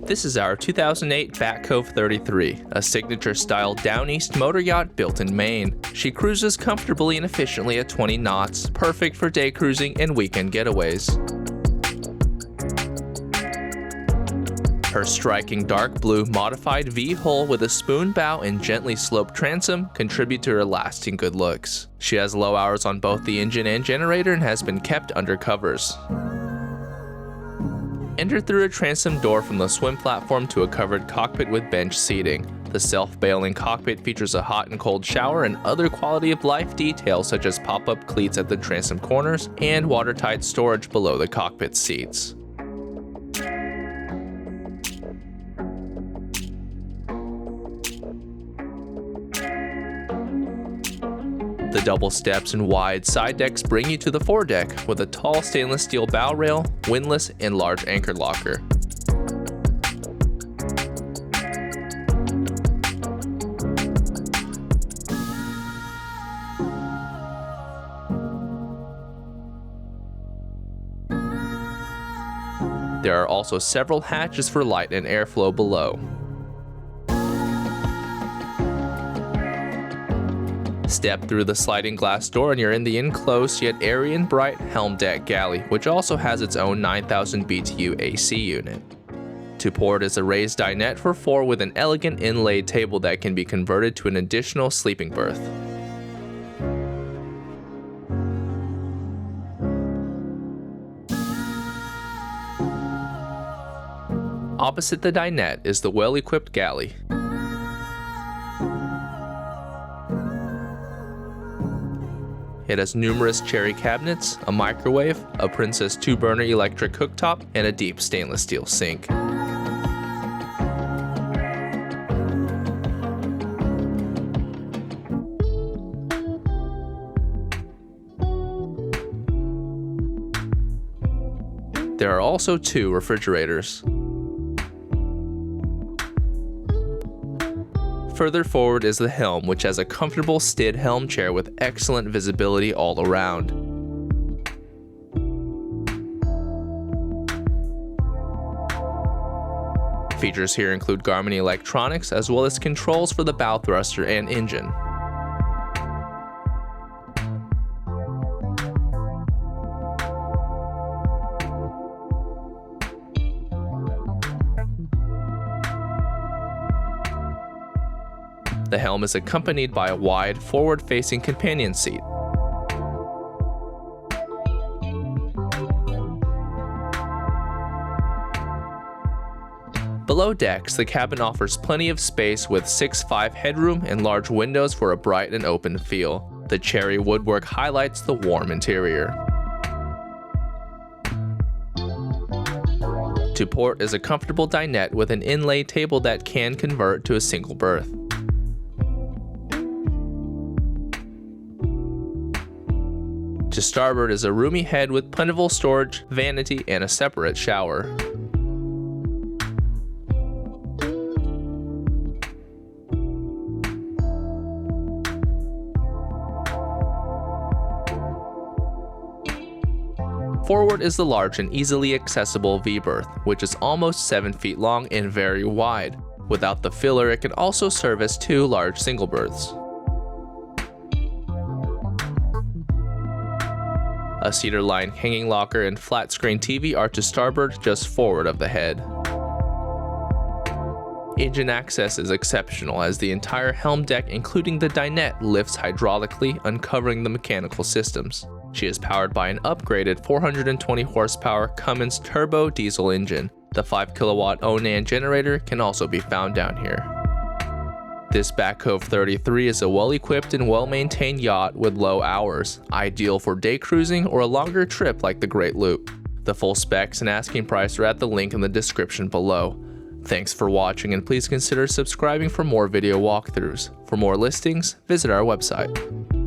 This is our 2008 Back Cove 33, a signature-style Downeast motor yacht built in Maine. She cruises comfortably and efficiently at 20 knots, perfect for day cruising and weekend getaways. Her striking dark blue modified V hull with a spoon bow and gently sloped transom contribute to her lasting good looks. She has low hours on both the engine and generator and has been kept under covers. Enter through a transom door from the swim platform to a covered cockpit with bench seating. The self-bailing cockpit features a hot and cold shower and other quality-of-life details such as pop-up cleats at the transom corners and watertight storage below the cockpit seats. The double steps and wide side decks bring you to the foredeck with a tall stainless steel bow rail, windlass, and large anchor locker. There are also several hatches for light and airflow below. Step through the sliding glass door and you're in the enclosed yet airy and bright Helm deck galley, which also has its own 9,000 BTU AC unit. To port is a raised dinette for 4 with an elegant inlaid table that can be converted to an additional sleeping berth. Opposite the dinette is the well-equipped galley. It has numerous cherry cabinets, a microwave, a Princess 2-burner electric cooktop, and a deep stainless steel sink. There are also 2 refrigerators. Further forward is the Helm, which has a comfortable Stid Helm chair with excellent visibility all around. Features here include Garmin electronics as well as controls for the bow thruster and engine. The Helm is accompanied by a wide, forward-facing companion seat. Below decks, the cabin offers plenty of space with 6'5" headroom and large windows for a bright and open feel. The cherry woodwork highlights the warm interior. To port is a comfortable dinette with an inlaid table that can convert to a single berth. To starboard is a roomy head with plentiful storage, vanity, and a separate shower. Forward is the large and easily accessible V-berth, which is almost 7 feet long and very wide. Without the filler, it can also serve as 2 large single berths. A cedar-lined hanging locker and flat-screen TV are to starboard just forward of the head. Engine access is exceptional as the entire Helm deck, including the dinette, lifts hydraulically, uncovering the mechanical systems. She is powered by an upgraded 420 horsepower Cummins turbo diesel engine. The 5 kilowatt Onan generator can also be found down here. This Back Cove 33 is a well-equipped and well-maintained yacht with low hours, ideal for day cruising or a longer trip like the Great Loop. The full specs and asking price are at the link in the description below. Thanks for watching, and please consider subscribing for more video walkthroughs. For more listings, visit our website.